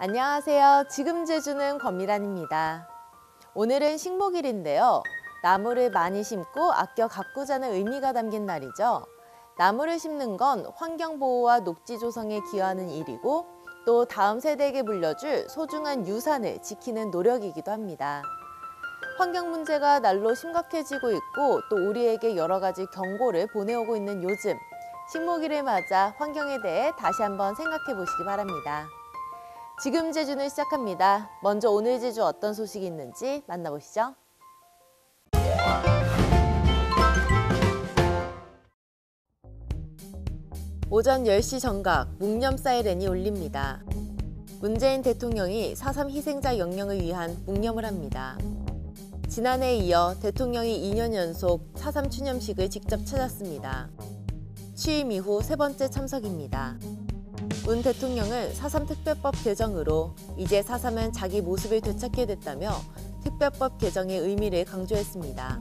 안녕하세요. 지금 제주는 권미란입니다. 오늘은 식목일인데요. 나무를 많이 심고 아껴 가꾸자는 의미가 담긴 날이죠. 나무를 심는 건 환경보호와 녹지 조성에 기여하는 일이고 또 다음 세대에게 물려줄 소중한 유산을 지키는 노력이기도 합니다. 환경 문제가 날로 심각해지고 있고 또 우리에게 여러 가지 경고를 보내오고 있는 요즘, 식목일을 맞아 환경에 대해 다시 한번 생각해 보시기 바랍니다. 지금 제주는 시작합니다. 먼저 오늘 제주 어떤 소식이 있는지 만나보시죠. 오전 10시 정각 묵념 사이렌이 울립니다. 문재인 대통령이 4.3 희생자 영령을 위한 묵념을 합니다. 지난해에 이어 대통령이 2년 연속 4.3 추념식을 직접 찾았습니다. 취임 이후 세 번째 참석입니다. 문 대통령은 4.3 특별법 개정으로 이제 4.3은 자기 모습을 되찾게 됐다며 특별법 개정의 의미를 강조했습니다.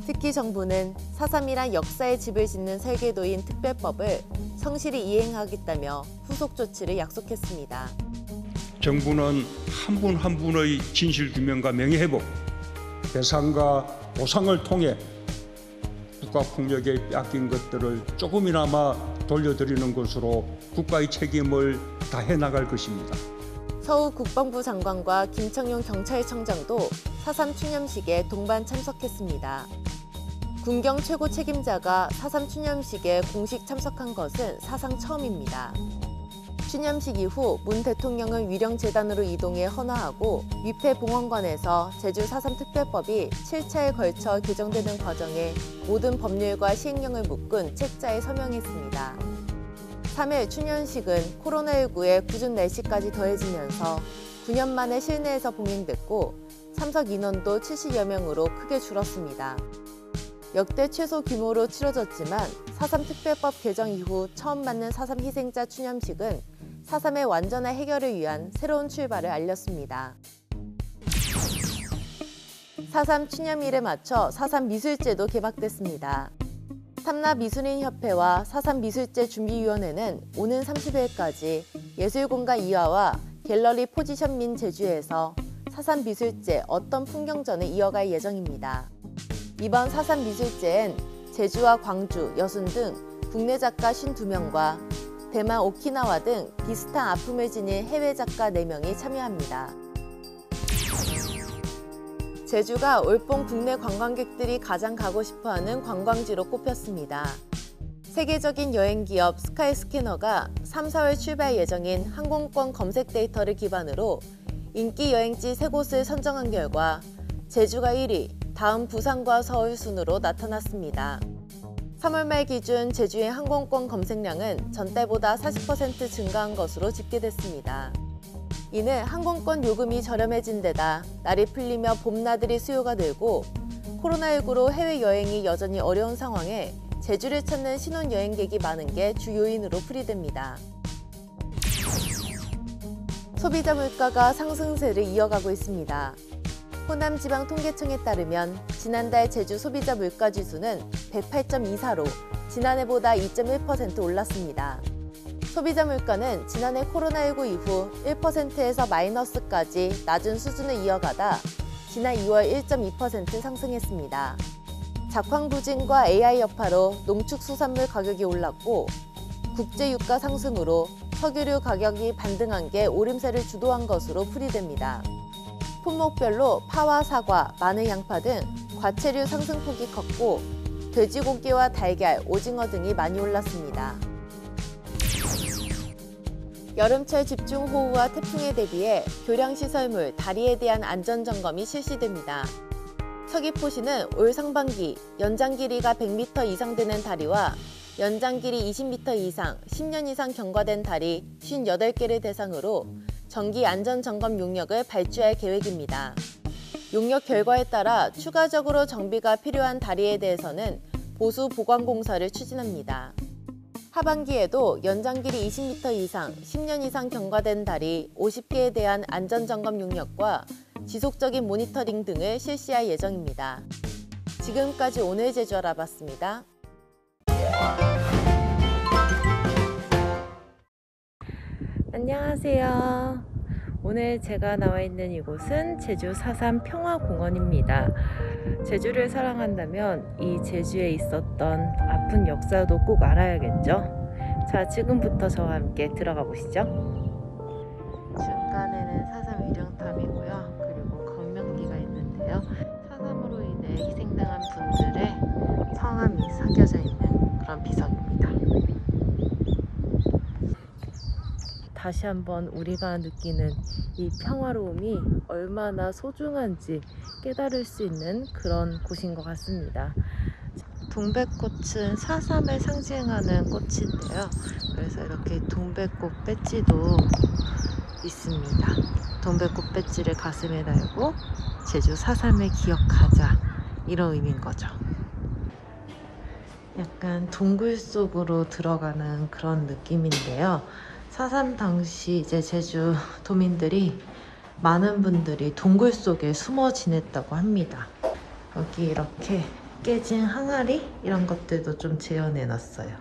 특히 정부는 4.3이란 역사의 집을 짓는 설계도인 특별법을 성실히 이행하겠다며 후속 조치를 약속했습니다. 정부는 한 분 한 분의 진실규명과 명예회복, 배상과 보상을 통해 국가폭력에 빼앗긴 것들을 조금이나마 돌려드리는 것으로 국가의 책임을 다해 나갈 것입니다. 서우 국방부 장관과 김청용 경찰청장도 4.3 추념식에 동반 참석했습니다. 군경 최고 책임자가 4.3 추념식에 공식 참석한 것은 사상 처음입니다. 추념식 이후 문 대통령은 위령재단으로 이동해 헌화하고 위패봉헌관에서 제주 4.3 특별법이 7차에 걸쳐 개정되는 과정에 모든 법률과 시행령을 묶은 책자에 서명했습니다. 3일 추념식은 코로나19의 궂은 날씨까지 더해지면서 9년 만에 실내에서 봉행됐고 참석 인원도 70여 명으로 크게 줄었습니다. 역대 최소 규모로 치러졌지만 4.3 특별법 개정 이후 처음 맞는 4.3 희생자 추념식은 4.3의 완전한 해결을 위한 새로운 출발을 알렸습니다. 4.3 추념일에 맞춰 4.3 미술제도 개막됐습니다. 삼라미술인협회와 4.3 미술제 준비위원회는 오는 30일까지 예술공간 2화와 갤러리 포지션 민 제주에서 4.3 미술제 어떤 풍경전을 이어갈 예정입니다. 이번 4.3 미술제엔 제주와 광주, 여순 등 국내 작가 52명과 대만, 오키나와 등 비슷한 아픔을 지닌 해외 작가 4명이 참여합니다. 제주가 올봄 국내 관광객들이 가장 가고 싶어하는 관광지로 꼽혔습니다. 세계적인 여행기업 스카이스캐너가 3, 4월 출발 예정인 항공권 검색 데이터를 기반으로 인기 여행지 3곳을 선정한 결과 제주가 1위, 다음 부산과 서울 순으로 나타났습니다. 3월 말 기준 제주의 항공권 검색량은 전달보다 40% 증가한 것으로 집계됐습니다. 이는 항공권 요금이 저렴해진 데다 날이 풀리며 봄나들이 수요가 늘고 코로나19로 해외여행이 여전히 어려운 상황에 제주를 찾는 신혼여행객이 많은 게 주 요인으로 풀이됩니다. 소비자 물가가 상승세를 이어가고 있습니다. 호남지방통계청에 따르면 지난달 제주 소비자 물가지수는 108.24로 지난해보다 2.1% 올랐습니다. 소비자 물가는 지난해 코로나19 이후 1%에서 마이너스까지 낮은 수준을 이어가다 지난 2월 1.2% 상승했습니다. 작황 부진과 AI 여파로 농축수산물 가격이 올랐고 국제유가 상승으로 석유류 가격이 반등한 게 오름세를 주도한 것으로 풀이됩니다. 품목별로 파와 사과, 마늘, 양파 등 과채류 상승폭이 컸고 돼지고기와 달걀, 오징어 등이 많이 올랐습니다. 여름철 집중호우와 태풍에 대비해 교량시설물, 다리에 대한 안전점검이 실시됩니다. 서귀포시는 올 상반기 연장 길이가 100m 이상 되는 다리와 연장 길이 20m 이상, 10년 이상 경과된 다리 58개를 대상으로 정기 안전점검 용역을 발주할 계획입니다. 용역 결과에 따라 추가적으로 정비가 필요한 다리에 대해서는 보수 보강 공사를 추진합니다. 하반기에도 연장 길이 20m 이상, 10년 이상 경과된 다리 50개에 대한 안전점검 용역과 지속적인 모니터링 등을 실시할 예정입니다. 지금까지 오늘 제주 알아봤습니다. 안녕하세요. 오늘 제가 나와 있는 이곳은 제주 4.3 평화공원입니다. 제주를 사랑한다면 이 제주에 있었던 아픈 역사도 꼭 알아야겠죠? 자, 지금부터 저와 함께 들어가 보시죠. 중간에는 4.3 위령탑이고요. 그리고 건명기가 있는데요. 4.3으로 인해 희생당한 분들의 성함이 새겨져 있는 그런 비석입니다. 다시 한번 우리가 느끼는 이 평화로움이 얼마나 소중한지 깨달을 수 있는 그런 곳인 것 같습니다. 동백꽃은 4.3을 상징하는 꽃인데요. 그래서 이렇게 동백꽃 배지도 있습니다. 동백꽃 배지를 가슴에 달고 제주 4.3을 기억하자, 이런 의미인 거죠. 약간 동굴 속으로 들어가는 그런 느낌인데요. 4.3 당시 이제 제주 도민들이 많은 분들이 동굴 속에 숨어 지냈다고 합니다. 여기 이렇게 깨진 항아리 이런 것들도 좀 재현해 놨어요.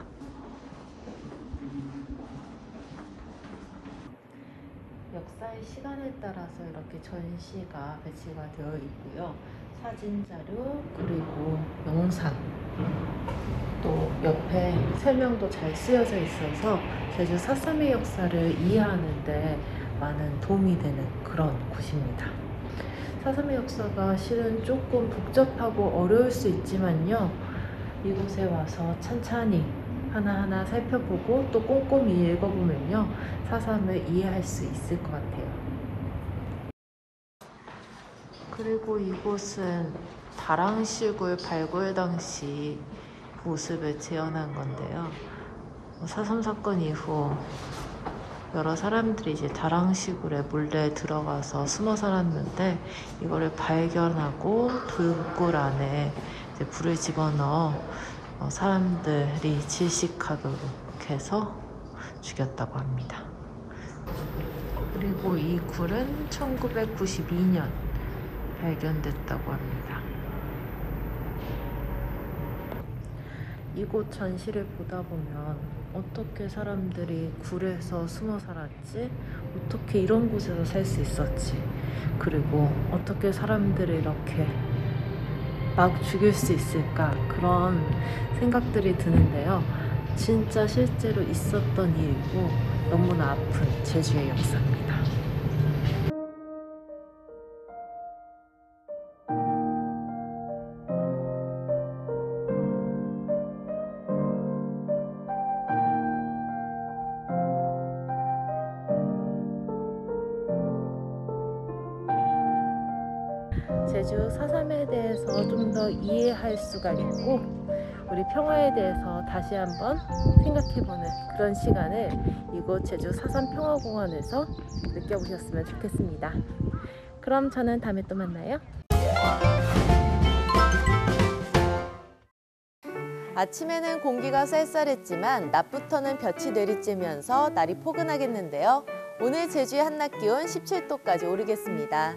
역사의 시간에 따라서 이렇게 전시가 배치가 되어 있고요. 사진 자료 그리고 영상, 또 옆에 설명도 잘 쓰여져 있어서 제주 4.3의 역사를 이해하는 데 많은 도움이 되는 그런 곳입니다. 4.3의 역사가 실은 조금 복잡하고 어려울 수 있지만요, 이곳에 와서 천천히 하나하나 살펴보고 또 꼼꼼히 읽어보면요, 4.3을 이해할 수 있을 것 같아요. 그리고 이곳은 다랑시굴 발굴 당시 모습을 재현한 건데요. 4.3 사건 이후 여러 사람들이 이제 다랑시굴에 몰래 들어가서 숨어 살았는데, 이거를 발견하고 돌굴 안에 이제 불을 집어넣어 사람들이 질식하도록 해서 죽였다고 합니다. 그리고 이 굴은 1992년 발견됐다고 합니다. 이곳 전시를 보다 보면 어떻게 사람들이 굴에서 숨어 살았지? 어떻게 이런 곳에서 살 수 있었지? 그리고 어떻게 사람들을 이렇게 막 죽일 수 있을까? 그런 생각들이 드는데요. 진짜 실제로 있었던 일이고 너무나 아픈 제주의 역사입니다. 제주 4.3에 대해서 좀 더 이해할 수가 있고, 우리 평화에 대해서 다시 한번 생각해보는 그런 시간을 이곳 제주 4.3 평화공원에서 느껴보셨으면 좋겠습니다. 그럼 저는 다음에 또 만나요. 아침에는 공기가 쌀쌀했지만 낮부터는 볕이 내리쬐면서 날이 포근하겠는데요. 오늘 제주의 한낮 기온 17도까지 오르겠습니다.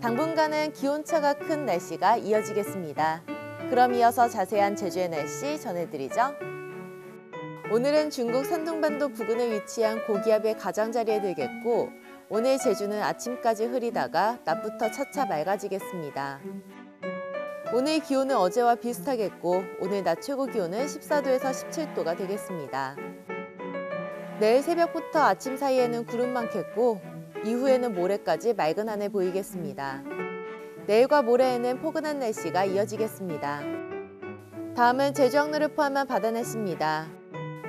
당분간은 기온차가 큰 날씨가 이어지겠습니다. 그럼 이어서 자세한 제주의 날씨 전해드리죠. 오늘은 중국 산둥반도 부근에 위치한 고기압의 가장자리에 들겠고, 오늘 제주는 아침까지 흐리다가 낮부터 차차 맑아지겠습니다. 오늘 기온은 어제와 비슷하겠고, 오늘 낮 최고 기온은 14도에서 17도가 되겠습니다. 내일 새벽부터 아침 사이에는 구름 많겠고, 이후에는 모레까지 맑은 하늘 보이겠습니다. 내일과 모레에는 포근한 날씨가 이어지겠습니다. 다음은 제주 항로를 포함한 바다 날씨입니다.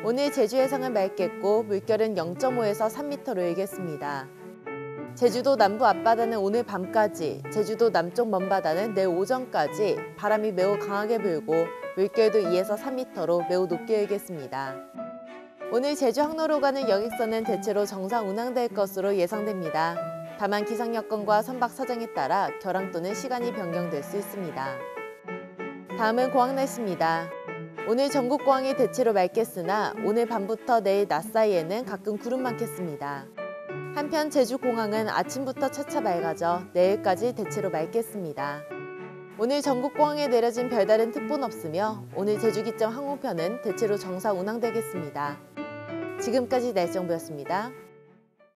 오늘 제주 해상은 맑겠고 물결은 0.5에서 3m로 일겠습니다. 제주도 남부 앞바다는 오늘 밤까지, 제주도 남쪽 먼바다는 내일 오전까지 바람이 매우 강하게 불고 물결도 2에서 3m로 매우 높게 일겠습니다. 오늘 제주 항로로 가는 여객선은 대체로 정상 운항될 것으로 예상됩니다. 다만 기상 여건과 선박 사정에 따라 결항 또는 시간이 변경될 수 있습니다. 다음은 공항 날씨입니다. 오늘 전국 공항이 대체로 맑겠으나 오늘 밤부터 내일 낮 사이에는 가끔 구름 많겠습니다. 한편 제주 공항은 아침부터 차차 맑아져 내일까지 대체로 맑겠습니다. 오늘 전국 공항에 내려진 별다른 특보는 없으며 오늘 제주기점 항공편은 대체로 정상 운항되겠습니다. 지금까지 날씨 정보였습니다.